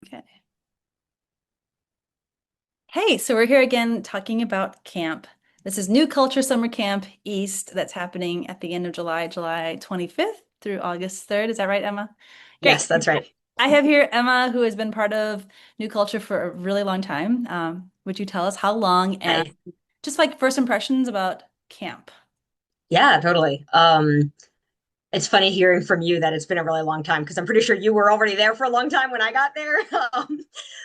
Okay. Hey, so we're here again talking about camp. This is New Culture Summer Camp East that's happening at the end of July, July 25th through August 3rd. Is that right, Emma? Great. Yes, that's right. I have here Emma, who has been part of New Culture for a really long time. Would you tell us how long and Hi. just like first impressions about camp? Yeah, totally. It's funny hearing from you that it's been a really long time because I'm pretty sure you were already there for a long time when I got there.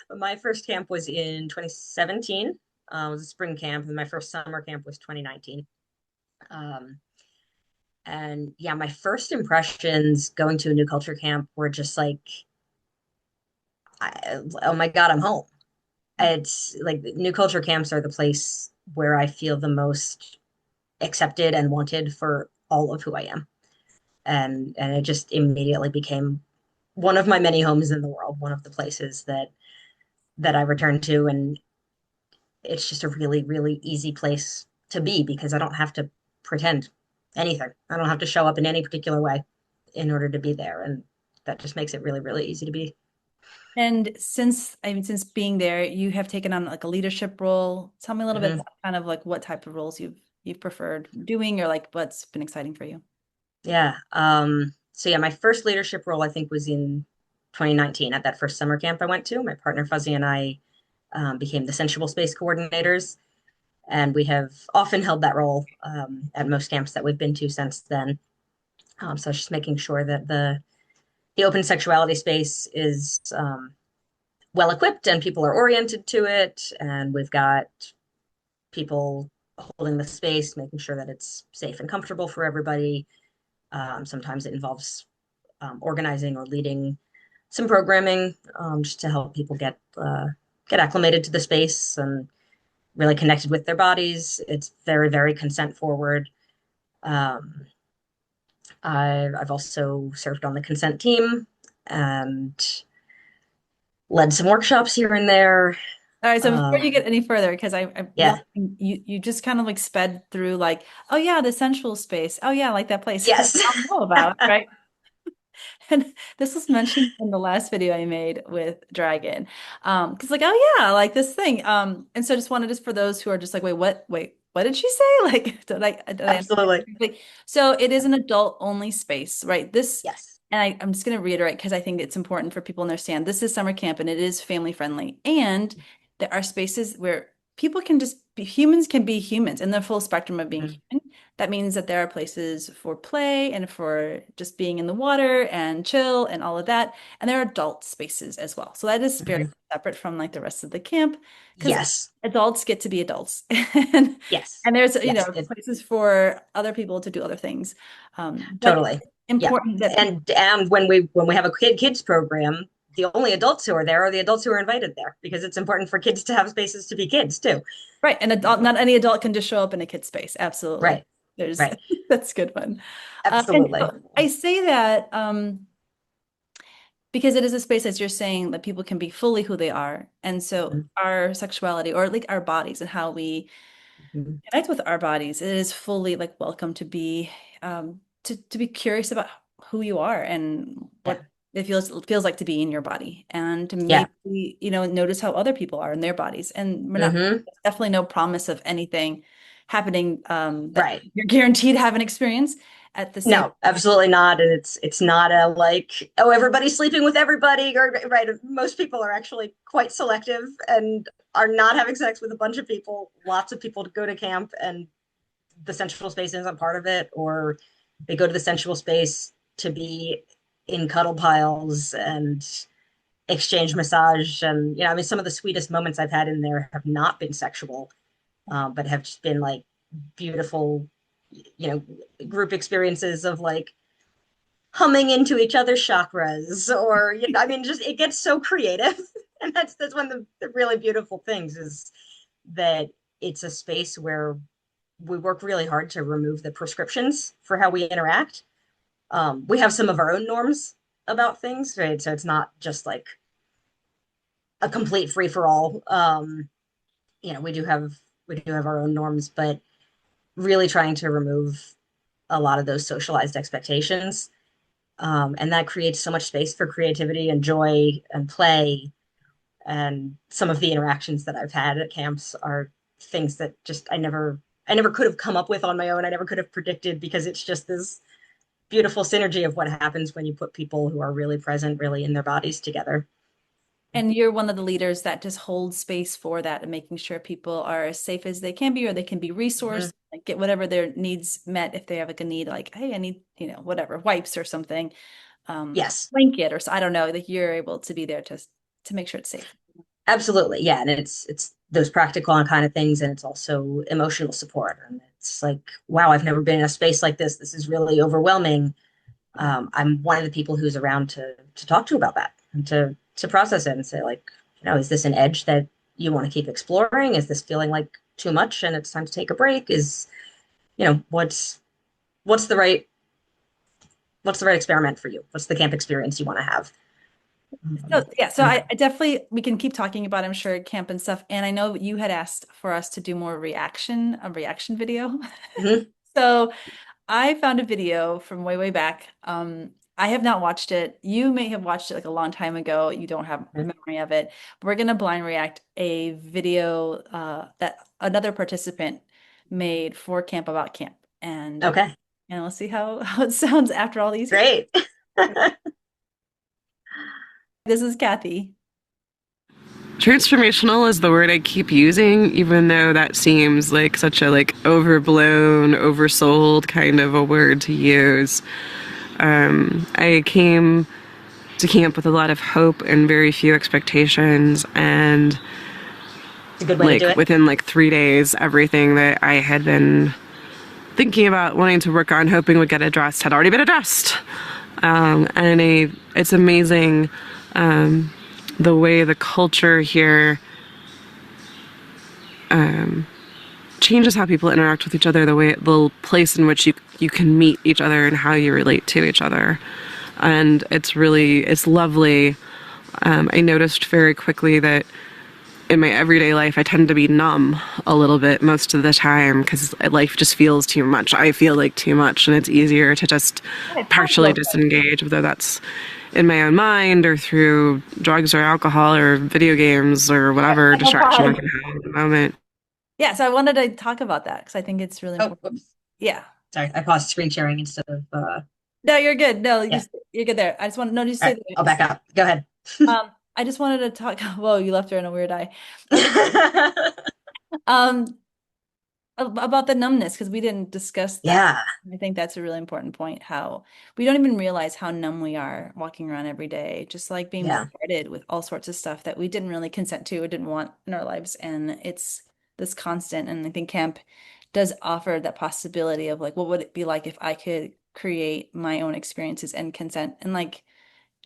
But my first camp was in 2017. It was a spring camp, and my first summer camp was 2019. Um, and yeah, my first impressions going to a new culture camp were just like, oh my God, I'm home. It's like new culture camps are the place where I feel the most accepted and wanted for all of who I am. And it just immediately became one of my many homes in the world, one of the places that I return to, and it's just a really, really easy place to be because I don't have to pretend anything. I don't have to show up in any particular way in order to be there, and that just makes it really, really easy to be. And since being there, you have taken on like a leadership role. Tell me a little bit Hmm. about kind of like what type of roles you've preferred doing or like what's been exciting for you. Yeah. So yeah, my first leadership role I think was in 2019 at that first summer camp I went to. My partner Fuzzy and I became the Sensual space coordinators. And we have often held that role at most camps that we've been to since then. So it's just making sure that the open sexuality space is well equipped and people are oriented to it, and we've got people holding the space, making sure that it's safe and comfortable for everybody. Sometimes it involves organizing or leading some programming just to help people get acclimated to the space and really connected with their bodies. It's very, very consent forward. Um, I've also served on the consent team and led some workshops here and there. All right, so before you Um, get any further, because I yeah. realized you just kind of like sped through like, oh yeah, the sensual space. Oh yeah, like that place Yes. I don't know about, right? And this was mentioned in the last video I made with Dragon. Because like, oh yeah, like this thing. And so I just wanted just for those who are just like, what did she say? Like, did I understand Absolutely. correctly? So it is an adult only space, right? Yes. And I'm just going to reiterate because I think it's important for people to understand this is summer camp and it is family friendly. And there are spaces where people can just be humans can be humans in the full spectrum of being Mhm. human. That means that there are places for play and for just being in the water and chill and all of that. And there are adult spaces as well. So that is very Mhm. separate from like the rest of the camp because Yes. adults get to be adults. And, Yes. and there's, Yes. places for other people to do other things. But Totally. Yeah. important that people, And when we have a kids program, the only adults who are there are the adults who are invited there because it's important for kids to have spaces to be kids too. right, an adult, not any adult can just show up in a kid space. Absolutely. Right. There's, Right. that's a good one. And Absolutely. so I say that, because it is a space, as you're saying, that people can be fully who they are. And so Mhm. our sexuality or like our bodies and how we Mhm. connect with our bodies, it is fully like welcome to be to be curious about who you are and Yeah. what it feels like to be in your body and to Yeah. maybe, notice how other people are in their bodies. And we're not Hmm. there's definitely no promise of anything happening that Right. you're guaranteed to have an experience at the same. No, absolutely not. And it's not a like, oh, everybody's sleeping with everybody, or right. Most people are actually quite selective and are not having sex with a bunch of people. Lots of people go to camp and the sensual space isn't part of it, or they go to the sensual space to be in cuddle piles and exchange massage. And, I mean, some of the sweetest moments I've had in there have not been sexual, but have just been like beautiful, you know, group experiences of like humming into each other's chakras, or I mean, just it gets so creative. And that's one of the really beautiful things is that it's a space where we work really hard to remove the prescriptions for how we interact. We have some of our own norms about things, right? So it's not just like a complete free for all. We do have our own norms, but really trying to remove a lot of those socialized expectations. And that creates so much space for creativity and joy and play. And some of the interactions that I've had at camps are things that just I never could have come up with on my own. I never could have predicted, because it's just this beautiful synergy of what happens when you put people who are really present, really in their bodies together. And you're one of the leaders that just holds space for that and making sure people are as safe as they can be, or they can be resourced, Mhm. like get whatever their needs met if they have like a need, like, hey, I need, whatever, wipes or something, Yes, blanket or so, I don't know, like you're able to be there to make sure it's safe. absolutely. Yeah. And it's those practical kind of things. And it's also emotional support. And it's like, wow, I've never been in a space like this. This is really overwhelming. Yeah. I'm one of the people who's around to talk to about that and to process it and say, like, is this an edge that you want to keep exploring? Is this feeling like too much and it's time to take a break? Is, what's the right what's the right experiment for you? What's the camp experience you want to have? So yeah, so And I definitely, we can keep talking about, I'm sure, camp and stuff. And I know you had asked for us to do more a reaction video. mhm, So I found a video from way, way back. I have not watched it. You may have watched it like a long time ago. You don't have mhm. memory of it. We're gonna blind react a video that another participant made for Camp About Camp. Okay, And let's see how it sounds after all these years. great. This is Kathy. Transformational is the word I keep using, even though that seems like such a overblown, oversold kind of a word to use. I came to camp with a lot of hope and very few expectations, and It's a good way to do it. within 3 days, everything that I had been thinking about wanting to work on, hoping would get addressed, had already been addressed. It's amazing the way the culture here changes how people interact with each other, the place in which you can meet each other and how you relate to each other. And it's lovely. I noticed very quickly that in my everyday life, I tend to be numb a little bit most of the time because life just feels too much. I feel like too much, and it's easier to just Yeah, talk partially about that. disengage, whether that's in my own mind or through drugs or alcohol or video games or whatever I know distraction I why. can have at the moment. Yeah, so I wanted to talk about that because I think it's really Oh, important. whoops. Yeah. Sorry, I paused screen sharing instead of No, you're good. No, yeah. you're good there. I just want no, just All say right, I'll that. back up. Go ahead. I just wanted to talk. Whoa, you left her in a weird eye. Um, about the numbness because we didn't discuss that. Yeah, I think that's a really important point. How we don't even realize how numb we are walking around every day, just like being yeah, bombarded with all sorts of stuff that we didn't really consent to or didn't want in our lives. And it's this constant. And I think camp does offer that possibility of like, what would it be like if I could create my own experiences and consent and like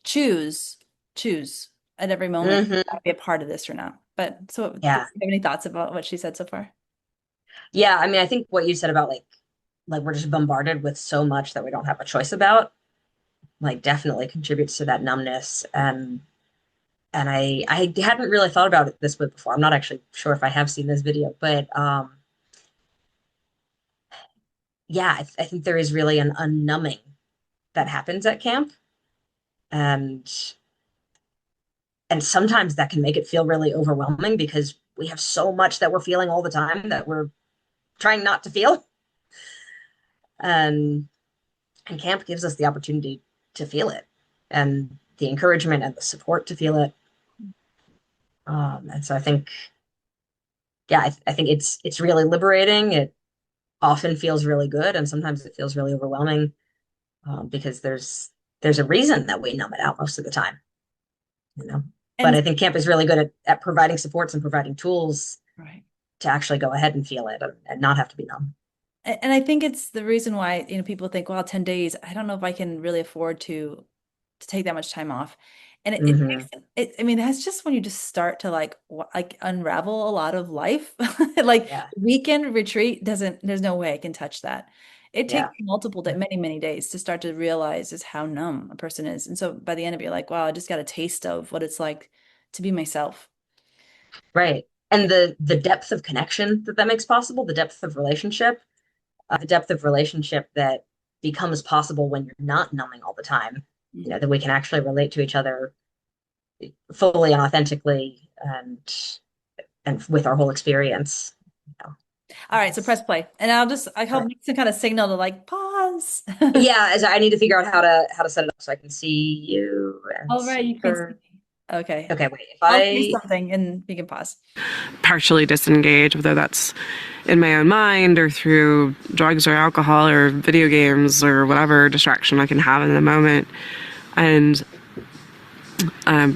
choose, choose at every moment if hmm I'd be a part of this or not. But so, do you yeah, have any thoughts about what she said so far? yeah. I mean, I think what you said about like we're just bombarded with so much that we don't have a choice about, like definitely contributes to that numbness. And I hadn't really thought about it this way before. I'm not actually sure if I have seen this video, but yeah, I think there is really an unnumbing that happens at camp, and sometimes that can make it feel really overwhelming because we have so much that we're feeling all the time that we're trying not to feel. And camp gives us the opportunity to feel it, and the encouragement and the support to feel it. And so I think, yeah, I think it's really liberating. It often feels really good, and sometimes it feels really overwhelming, because there's a reason that we numb it out most of the time, you know. But And I think camp is really good at providing supports and providing tools right. to actually go ahead and feel it, and not have to be numb. And I think it's the reason why, people think, well, 10 days, I don't know if I can really afford to take that much time off. And it Hmm. takes it, I mean, that's just when you just start to like like unravel a lot of life. Like Yeah, weekend retreat doesn't, there's no way I can touch that. It takes yeah, multiple day, many, many days to start to realize just how numb a person is. And so by the end of it, you're like, wow, I just got a taste of what it's like to be myself. right. And the depth of connection that makes possible, the depth of relationship, the depth of relationship that becomes possible when you're not numbing all the time. Mhm. That we can actually relate to each other fully and authentically, and with our whole experience. You know, All right, so it's press play. And I all hope right. make some kind of signal to like pause. Yeah, as I need to figure out how to set it up so I can see you and All right, see you can see her. me. Okay. Okay, wait. If I'll say I something and we can pause. Partially disengage, whether that's in my own mind or through drugs or alcohol or video games or whatever distraction I can have in the moment. And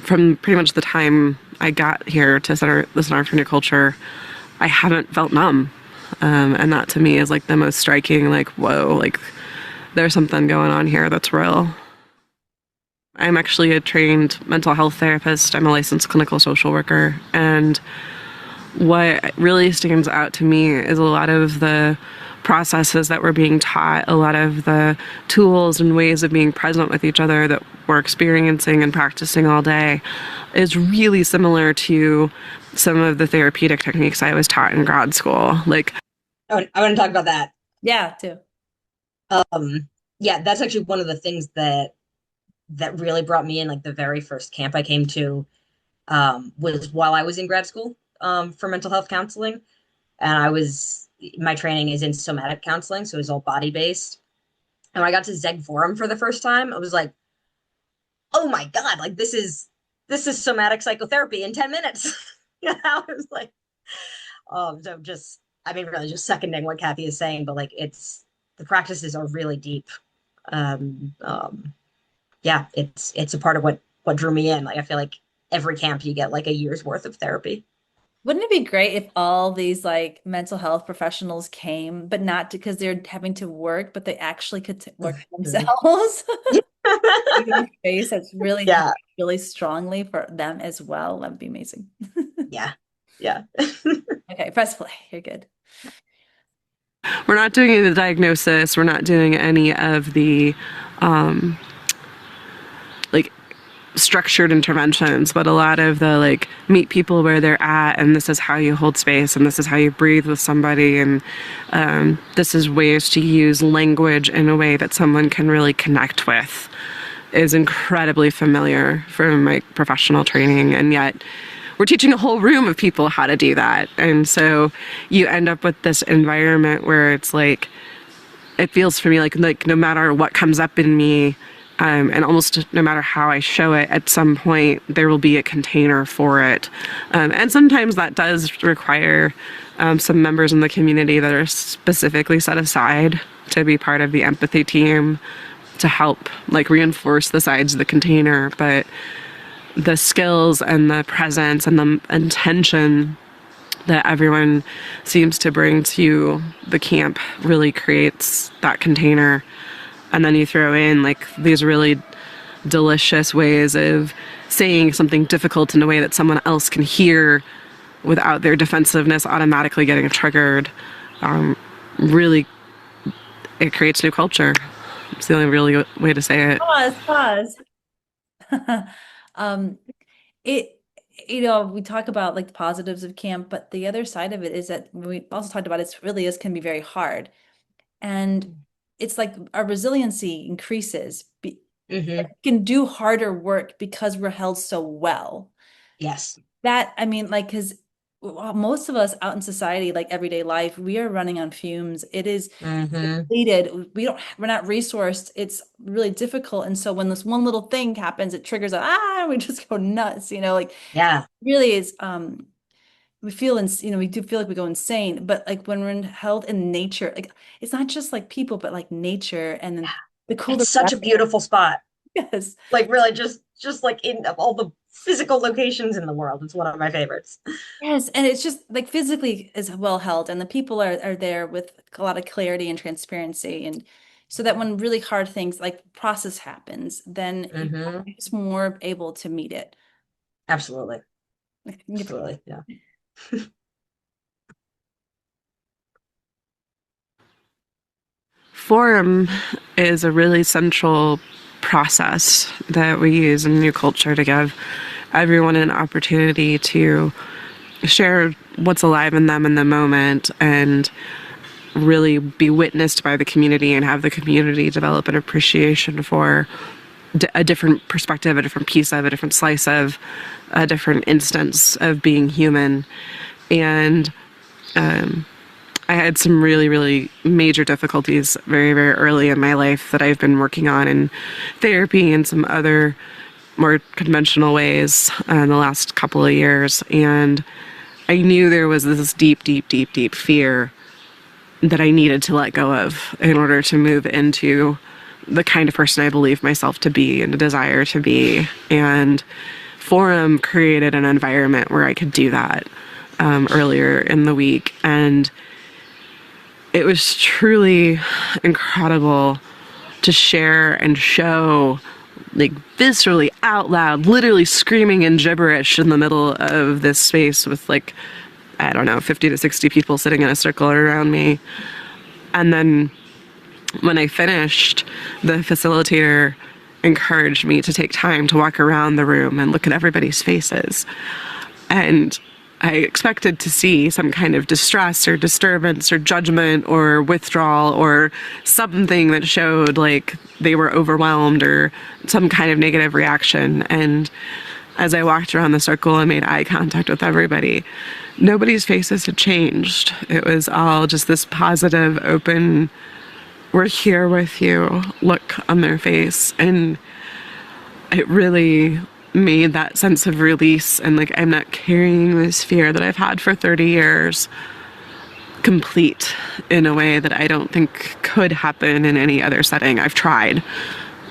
from pretty much the time I got here to the Center for New Culture, I haven't felt numb. And that to me is like the most striking, like, whoa, like there's something going on here that's real. I'm actually a trained mental health therapist. I'm a licensed clinical social worker. And what really stands out to me is a lot of the processes that we're being taught, a lot of the tools and ways of being present with each other that we're experiencing and practicing all day is really similar to some of the therapeutic techniques I was taught in grad school. Like, I want to talk about that. Yeah, too. Yeah, that's actually one of the things that really brought me in. Like the very first camp I came to was while I was in grad school for mental health counseling, and my training is in somatic counseling, so it was all body based. And when I got to Zeg Forum for the first time, I was like, oh my God, like this is somatic psychotherapy in 10 minutes. You know, I was like, so just, I mean, really just seconding what Kathy is saying, but like the practices are really deep. Um, um, yeah, it's a part of what drew me in. Like I feel like every camp you get like a year's worth of therapy. Wouldn't it be great if all these like mental health professionals came, but not because they're having to work, but they actually could work themselves? In a space that's really Yeah, really strongly for them as well. That would be amazing. yeah, yeah. Okay, press play. You're good. we're not doing any of the diagnosis, we're not doing any of the um, like structured interventions, but a lot of the like meet people where they're at, and this is how you hold space, and this is how you breathe with somebody, and this is ways to use language in a way that someone can really connect with is incredibly familiar from my professional training, and yet we're teaching a whole room of people how to do that. And so you end up with this environment where it's like, it feels for me like no matter what comes up in me, and almost no matter how I show it, at some point there will be a container for it. And sometimes that does require some members in the community that are specifically set aside to be part of the empathy team to help like reinforce the sides of the container. But the skills and the presence and the intention that everyone seems to bring to the camp really creates that container. And then you throw in like these really delicious ways of saying something difficult in a way that someone else can hear without their defensiveness automatically getting triggered. Really, it creates new culture. It's the only really way to say it. Pause. Um, it, we talk about like the positives of camp, but the other side of it is that we also talked about it's really is can be very hard. And it's like our resiliency increases. Hmm. We can do harder work because we're held so well. Yes. That, I mean, like, because most of us out in society, like everyday life, we are running on fumes. It is Hmm. depleted. We're not resourced. It's really difficult. And so when this one little thing happens, it triggers we just go nuts, like Yeah. really is, we feel, we do feel like we go insane, but like when we're in health and nature, like it's not just like people, but like nature and then the colder It's such a weather. beautiful spot. Yes. Like really just like in of all the physical locations in the world, it's one of my favorites. Yes, and it's just like physically is well held, and the people are there with a lot of clarity and transparency, and so that when really hard things like process happens, then you're Hmm. just more able to meet it. Absolutely. You can pause. Absolutely. Yeah. Forum is a really central process that we use in New Culture to give everyone an opportunity to share what's alive in them in the moment and really be witnessed by the community and have the community develop an appreciation for a different perspective, a different piece of, a different slice of, a different instance of being human. And I had some really, really major difficulties very, very early in my life that I've been working on in therapy and some other more conventional ways in the last couple of years. And I knew there was this deep, deep, deep, deep fear that I needed to let go of in order to move into the kind of person I believe myself to be and a desire to be. And Forum created an environment where I could do that earlier in the week. And it was truly incredible to share and show, like, viscerally out loud, literally screaming in gibberish in the middle of this space with, like, I don't know, 50 to 60 people sitting in a circle around me. And then when I finished, the facilitator encouraged me to take time to walk around the room and look at everybody's faces. And I expected to see some kind of distress or disturbance or judgment or withdrawal or something that showed like they were overwhelmed or some kind of negative reaction. And as I walked around the circle and made eye contact with everybody, nobody's faces had changed. It was all just this positive, open, we're here with you look on their face. And it really made that sense of release and like I'm not carrying this fear that I've had for 30 years complete in a way that I don't think could happen in any other setting. I've tried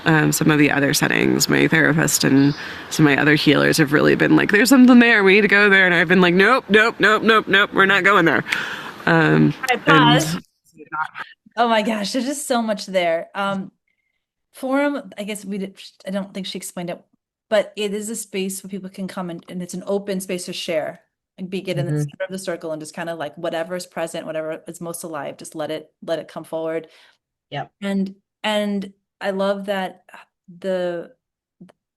some of the other settings. My therapist and some of my other healers have really been like, there's something there, we need to go there. And I've been like, nope, nope, nope, nope, nope, we're not going there. I And pause. Oh my gosh, there's just so much there. Forum, I guess I don't think she explained it, but it is a space where people can come and it's an open space to share and get in the Hmm. center of the circle and just kind of like whatever is present, whatever is most alive, just let it come forward. Yep. And I love that the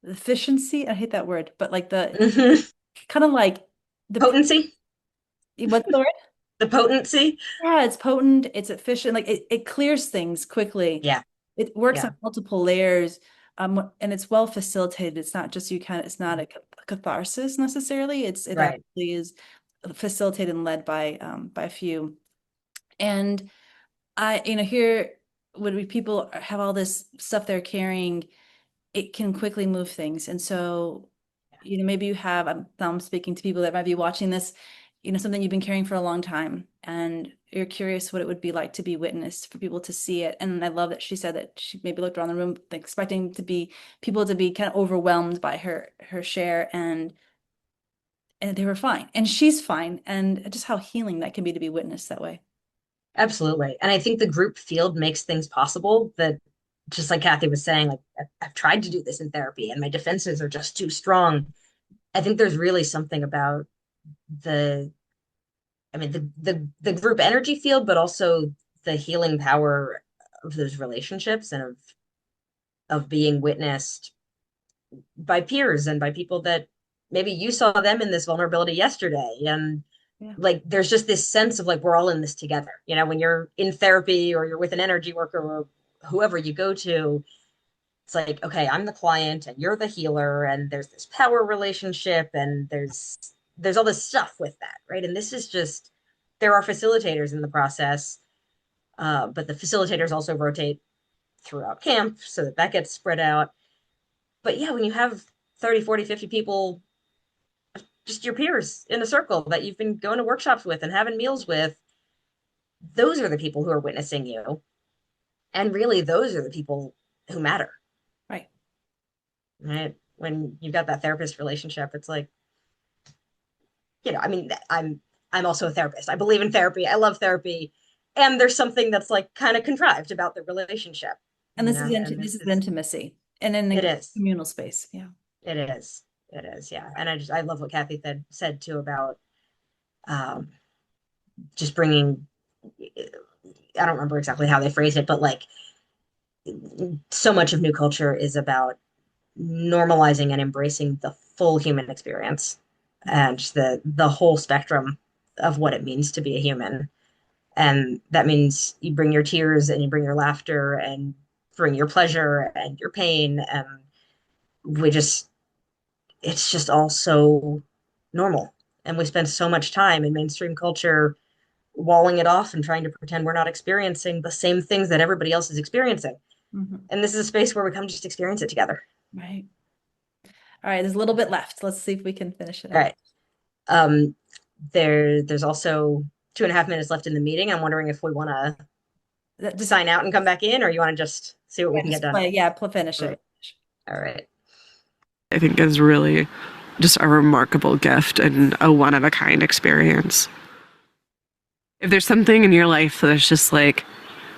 efficiency, I hate that word, but like the Hmm. kind of like the Potency, what's the word? the potency. Yeah, it's potent, it's efficient, like it clears things quickly. Yeah. It works on Yeah. multiple layers, and it's well facilitated. It's not just it's not a catharsis necessarily. It Right. actually is facilitated and led by a few. And here when people have all this stuff they're carrying, it can quickly move things. And so, maybe you have, now I'm speaking to people that might be watching this, something you've been carrying for a long time, and you're curious what it would be like to be witnessed, for people to see it. And I love that she said that she maybe looked around the room expecting people to be kind of overwhelmed by her share, and they were fine. And she's fine. And just how healing that can be to be witnessed that way. Absolutely. And I think the group field makes things possible that, just like Kathy was saying, like I've tried to do this in therapy and my defenses are just too strong. I think there's really something about the, I mean, the group energy field, but also the healing power of those relationships and of being witnessed by peers and by people that maybe you saw them in this vulnerability yesterday. And Yeah. like there's just this sense of like we're all in this together. When you're in therapy or you're with an energy worker or whoever you go to, it's like, okay, I'm the client and you're the healer, and there's this power relationship and there's all this stuff with that, right? And this is just, there are facilitators in the process, but the facilitators also rotate throughout camp so that gets spread out. But yeah, when you have 30, 40, 50 people, just your peers in a circle that you've been going to workshops with and having meals with, those are the people who are witnessing you. And really, those are the people who matter, Right. right? When you've got that therapist relationship, it's like, I mean, I'm also a therapist. I believe in therapy. I love therapy. And there's something that's like kind of contrived about the relationship, And and this this is is, intimacy and in it a is, communal space. Yeah. it is, it is, yeah. And I love what Kathy said too about um, just bringing, I don't remember exactly how they phrased it, but like so much of new culture is about normalizing and embracing the full human experience and just the whole spectrum of what it means to be a human. And that means you bring your tears and you bring your laughter and bring your pleasure and your pain. And we just, it's just all so normal. And we spend so much time in mainstream culture walling it off and trying to pretend we're not experiencing the same things that everybody else is experiencing. Mhm. And this is a space where we come just experience it together. Right. All right, there's a little bit left. Let's see if we can finish it All up. right. There's also 2.5 minutes left in the meeting. I'm wondering if we want to Just sign out and come back in, or you want to just see what we yeah, can get just done. play. Yeah, finish All it. right. I think is really just a remarkable gift and a one of a kind experience. If there's something in your life that's just like,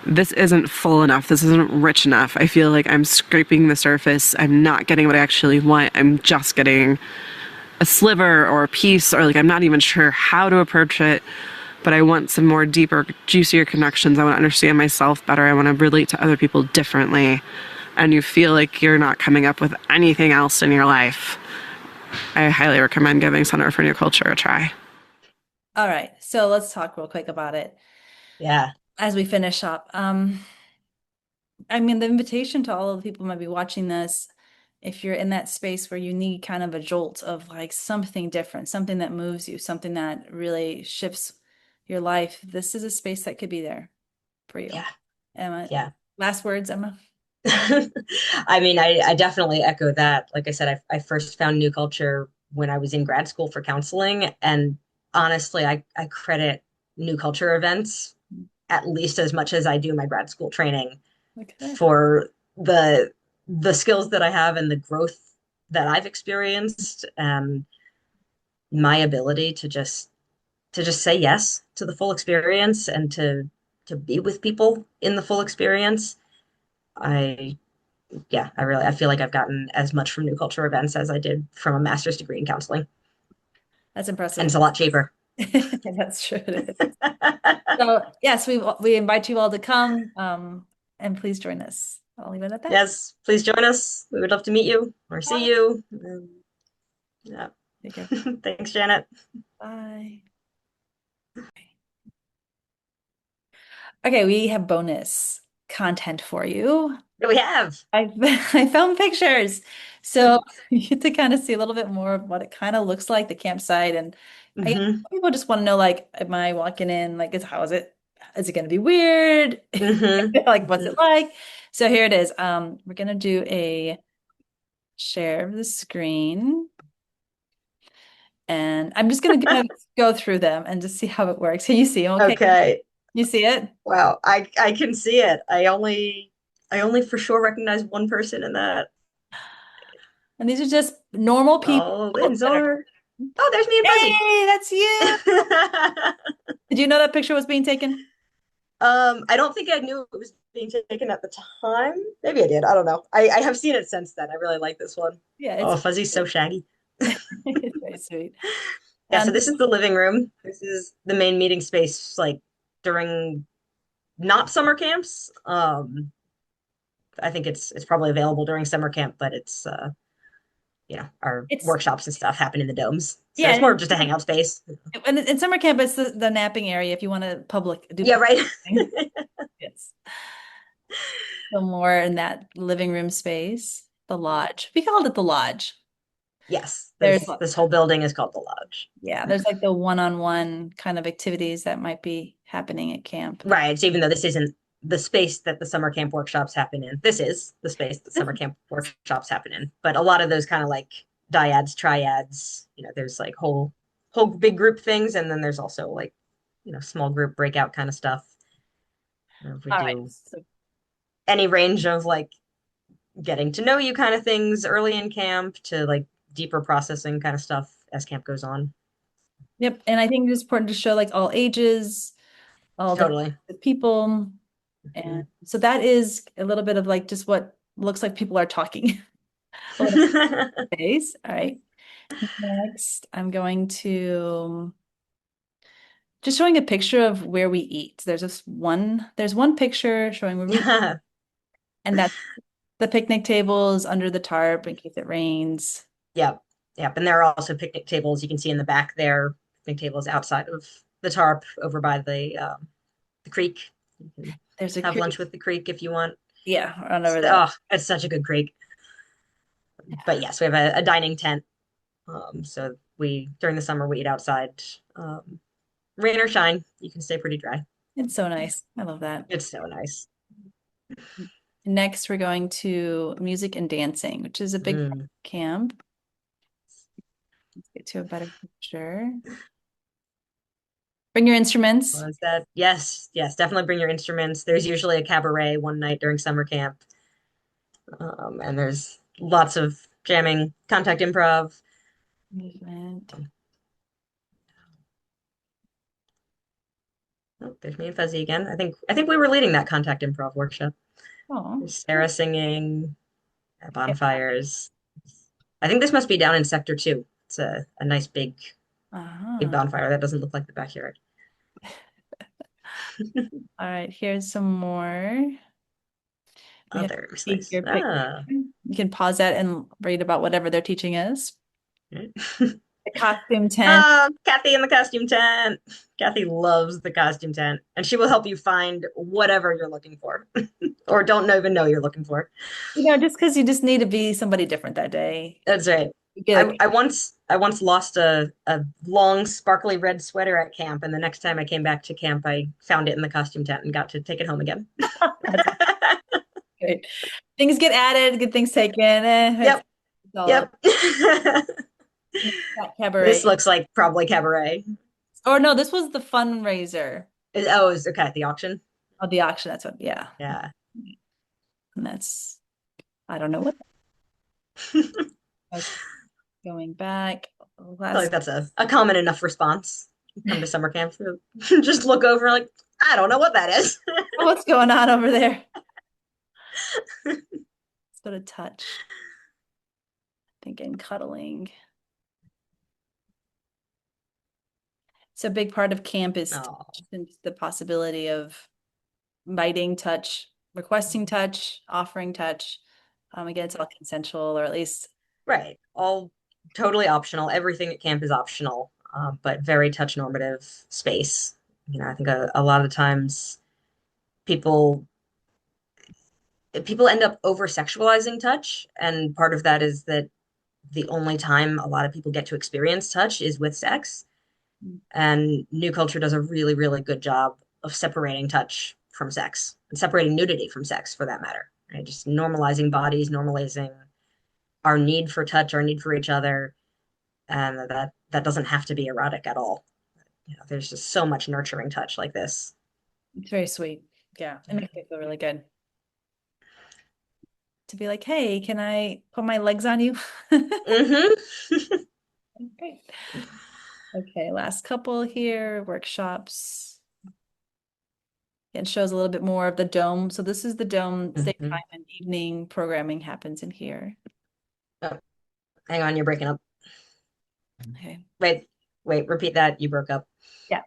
this isn't full enough, this isn't rich enough, I feel like I'm scraping the surface, I'm not getting what I actually want, I'm just getting a sliver or a piece, or like I'm not even sure how to approach it, but I want some more deeper, juicier connections. I want to understand myself better. I want to relate to other people differently. And you feel like you're not coming up with anything else in your life. I highly recommend giving Center for New Culture a try. All right, so let's talk real quick about it Yeah. as we finish up. I mean, the invitation to all of the people who might be watching this, if you're in that space where you need kind of a jolt of like something different, something that moves you, something that really shifts your life, this is a space that could be there for you. Yeah. Emma, Yeah. last words, Emma. I mean, I definitely echo that. Like I said, I first found New Culture when I was in grad school for counseling. And honestly, I credit New Culture events at least as much as I do my grad school training Okay. for the skills that I have and the growth that I've experienced and my ability to just say yes to the full experience and to be with people in the full experience. I yeah, I feel like I've gotten as much from New Culture events as I did from a master's degree in counseling. That's And impressive. it's a lot cheaper. That's true. It is. So yes, we invite you all to come, and please join us. I'll leave it at that. Yes, please join us. We would love to meet you or see you. Yeah. Take care. Thanks, Janet. Bye. Okay, we have bonus content for you. What do we have? I I found pictures. So you get to kind of see a little bit more of what it kind of looks like, the campsite. And I guess Hmm. people just want to know, like, am I walking in? Like, how is it? Is it going to be weird? Hmm. Like, what's it like? So here it is. We're gonna do a share of the screen. And I'm just gonna go through them and just see how it works. Can you see them? Okay. Okay. You see it? Wow. I can see it. I only for sure recognize one person in that. And these are just normal people Oh, that are, Linzar. Oh, there's me and Fuzzy. hey, that's you. Did you know that picture was being taken? I don't think I knew it was being taken at the time. Maybe I did. I don't know. I have seen it since then. I really like this one. Yeah, Oh, Fuzzy's so shaggy. it's very sweet. Yeah, so And this is the living room. This is the main meeting space, like during not summer camps. I think it's probably available during summer camp, but it's our it's workshops and stuff happen in the domes. So yeah, it's more of just a hangout space. and in summer camp it's the napping area if you want to do Yeah, public right. thing. Yes. So more in that living room space, the lodge. We called it the lodge. Yes, There's this whole building is called the lodge. yeah, there's like the one-on-one kind of activities that might be happening at camp. Right. So even though this isn't the space that the summer camp workshops happen in, this is the space that summer camp workshops happen in. But a lot of those kind of like dyads, triads, there's like whole big group things, and then there's also like, small group breakout kind of stuff. We All right. do So, any range of like getting to know you kind of things early in camp to like deeper processing kind of stuff as camp goes on. yep. And I think it's important to show like all ages, all the Totally. people. And Mhm. so that is a little bit of like just what looks like people are talking a little space. All right. Next, I'm going to just showing a picture of where we eat. There's one picture showing where we eat, and that's the picnic tables under the tarp in case it rains. Yep. Yep. And there are also picnic tables you can see in the back there. Picnic tables outside of the tarp over by the creek. You can There's a have lunch creek. with the creek if you want. Yeah, run over that. Oh, it's such a good creek. But yes, we have a dining tent. So we during the summer we eat outside. Rain or shine, you can stay pretty dry. It's so nice. I love that. It's so nice. Next, we're going to music and dancing, which is a big part Mm. of camp. Let's get to a better picture. Bring your instruments. Was that? Yes, yes, definitely bring your instruments. There's usually a cabaret one night during summer camp, and there's lots of jamming, contact improv. Movement. Oh, there's me and Fuzzy again. I think we were leading that contact improv workshop. Oh, There's Sarah singing at bonfires. I think this must be down in Sector 2. It's a nice big uh-huh. bonfire that doesn't look like the backyard. All right, here's some more. We Oh, have there, it was nice. speaker picture. Ah. You can pause that and read about whatever their teaching is. Right. The costume tent. Oh, Kathy in the costume tent. Kathy loves the costume tent, and she will help you find whatever you're looking for, or don't even know you're looking for. Just because you just need to be somebody different that day. That's right. You I, get I once I once lost a long sparkly red sweater at camp, and the next time I came back to camp, I found it in the costume tent and got to take it home again. that's great. Things get added, good things taken. It's Yep, all yep. that This cabaret. looks like probably cabaret. Or no, this was the fundraiser Oh, it's okay at the auction. of the auction. That's what, yeah. Yeah. And that's, I don't know what. Okay, going back. I feel like Last, that's a common enough response. Come to summer camp, just look over like, I don't know what that is. what's going on over there? Let's go to touch. Thinking cuddling. So a big part of camp is Oh, touch and the possibility of inviting touch, requesting touch, offering touch. Again, it's all consensual, or at least, right. All totally optional. Everything at camp is optional, but very touch normative space. I think a lot of times people people end up over sexualizing touch, and part of that is that the only time a lot of people get to experience touch is with sex. And new culture does a really, really good job of separating touch from sex and separating nudity from sex for that matter. Right? Just normalizing bodies, normalizing our need for touch, our need for each other, and that doesn't have to be erotic at all. There's just so much nurturing touch like this. it's very sweet. Yeah, it makes me feel really good to be like, hey, can I put my legs on you? Hmm. Great. Okay, last couple here, workshops. It shows a little bit more of the dome. So this is the dome. Hmm. Daytime and evening programming happens in here. Oh, hang on, you're breaking up. Okay. Wait, wait, repeat that. You broke up. Yeah.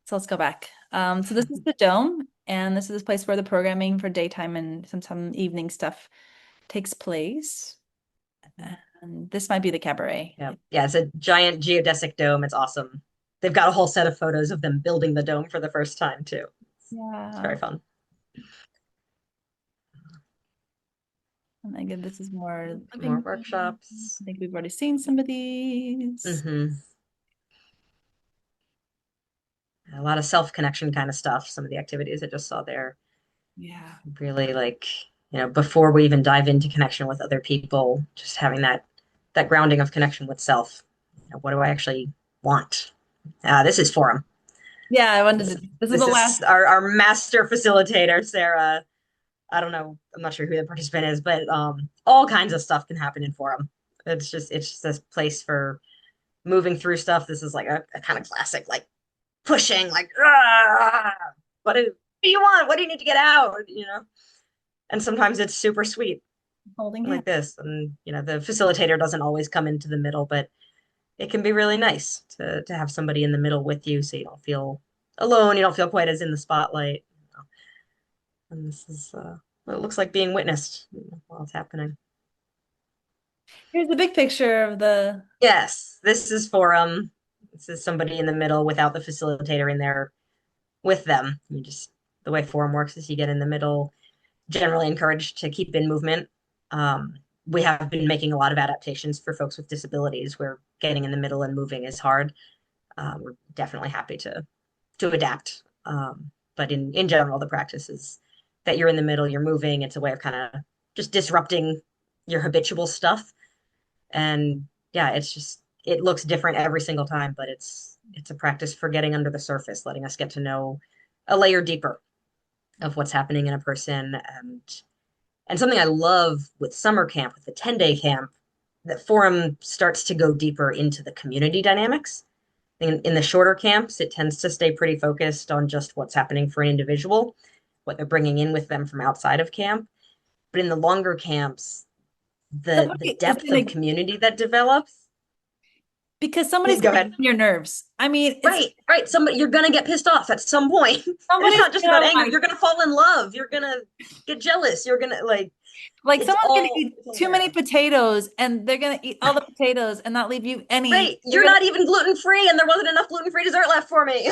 So let's go back. So this is the dome, and this is the place where the programming for daytime and some evening stuff takes place. And this might be the cabaret. Yeah, yeah, it's a giant geodesic dome. It's awesome. They've got a whole set of photos of them building the dome for the first time too. It's Yeah. very fun. And again, this is more More living room. workshops. I think we've already seen some of these. Hmm. A lot of self-connection kind of stuff. Some of the activities I just saw there. Yeah. Really like, before we even dive into connection with other people, just having that grounding of connection with self. What do I actually want? This is Forum. Yeah, I wanted This to, is this is the this last. is our master facilitator, Sarah. I don't know. I'm not sure who the participant is, but all kinds of stuff can happen in Forum. It's just this place for moving through stuff. This is like a kind of classic, like pushing, like ah, what do you want? What do you need to get out? And sometimes it's super sweet Holding hands. like this, and the facilitator doesn't always come into the middle, but it can be really nice to have somebody in the middle with you, so you don't feel alone. You don't feel quite as in the spotlight. And this is what it looks like being witnessed while it's happening. Here's the big picture of the, Yes, this is Forum. This is somebody in the middle without the facilitator in there with them. The way Forum works is you get in the middle, generally encouraged to keep in movement. Um, we have been making a lot of adaptations for folks with disabilities where getting in the middle and moving is hard. We're definitely happy to adapt. But in general, the practice is that you're in the middle, you're moving. It's a way of kind of just disrupting your habitual stuff. And yeah, it looks different every single time, but it's a practice for getting under the surface, letting us get to know a layer deeper of what's happening in a person. And something I love with summer camp, with the 10-day camp, that Forum starts to go deeper into the community dynamics. In the shorter camps, it tends to stay pretty focused on just what's happening for an individual, what they're bringing in with them from outside of camp. But in the longer camps, the Somebody is depth of gonna community that develops. because somebody's Go gonna ahead. get on your nerves. I mean, it's Right. Somebody, you're gonna get pissed off at some point. And it's somebody's not just about gonna anger. You're gonna fall in love. You're gonna get jealous. You're gonna like someone's gonna eat it's all too many there. potatoes and they're gonna eat all the potatoes and not leave you any. Right. They're You're gonna not even gluten free, and there wasn't enough gluten free dessert left for me.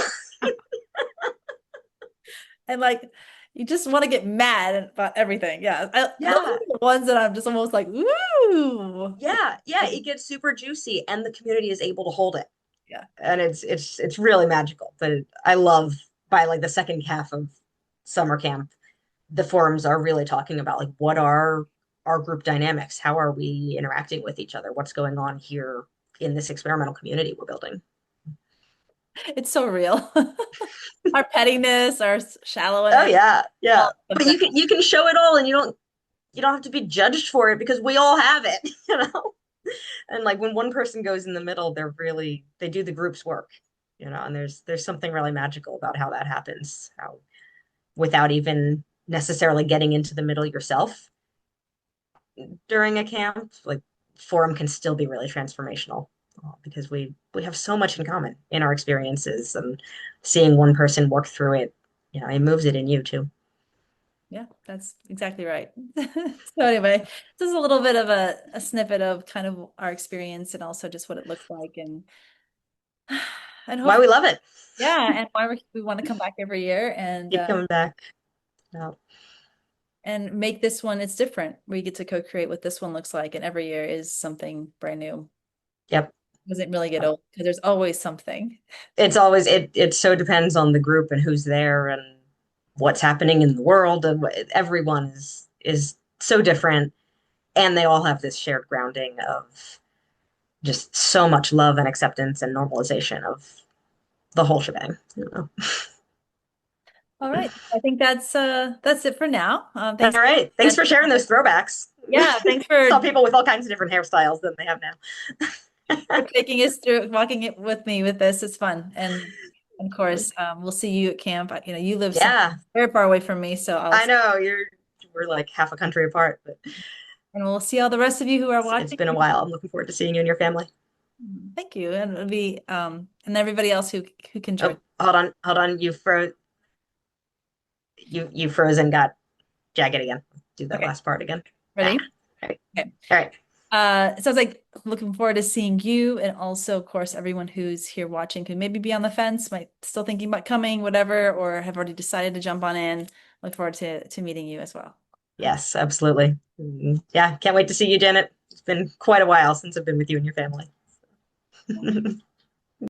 and like you just want to get mad about everything. Yeah, those are Yeah. the ones that I'm just almost like, ooh. Yeah. It gets super juicy, and the community is able to hold it. Yeah. And it's really magical. But I love by like the second half of summer camp, the forums are really talking about like what are our group dynamics? How are we interacting with each other? What's going on here in this experimental community we're building? It's so real. Our pettiness, our Oh shallowness, yeah. all comes But out. you can show it all, and you don't have to be judged for it because we all have it, you know? And like when one person goes in the middle, they do the group's work, you know, and there's something really magical about how that happens, how without even necessarily getting into the middle yourself during a camp, like forum can still be really transformational because we have so much in common in our experiences, and seeing one person work through it, you know, it moves it in you too. Yeah, that's exactly right. So anyway, this is a little bit of a snippet of kind of our experience and also just what it looks like and Why hopefully, we love it. yeah, and why we want to come back every year Keep coming back. No. and make this one it's different. We get to co-create what this one looks like, and every year is something brand new. Yep. Doesn't really get old because there's always something. It's always it so depends on the group and who's there and what's happening in the world, and everyone is so different, and they all have this shared grounding of just so much love and acceptance and normalization of the whole shebang, you know. All right, I think that's it for now. All Thanks. right. Thanks And for sharing those throwbacks. yeah, thanks Saw people with all kinds of different hairstyles than they have for now. taking us through, walking it with me with this. It's fun. And of course, we'll see you at camp. You know, you live somewhere Yeah, very far away from me, so I know we're like half a country apart, but and we'll see all the rest of you who are it's watching. been a while. I'm looking forward to seeing you and your family. Thank you. And it'll be and everybody else who can join. Oh, hold on. You froze and got jagged again. Do that Okay, last part again. Ah, ready? all right. Okay. All right. It sounds like looking forward to seeing you and also, of course, everyone who's here watching could maybe be on the fence, might still thinking about coming, whatever, or have already decided to jump on in. Look forward to meeting you as well. Yes, absolutely. Yeah, can't wait to see you, Janet. It's been quite a while since I've been with you and your family.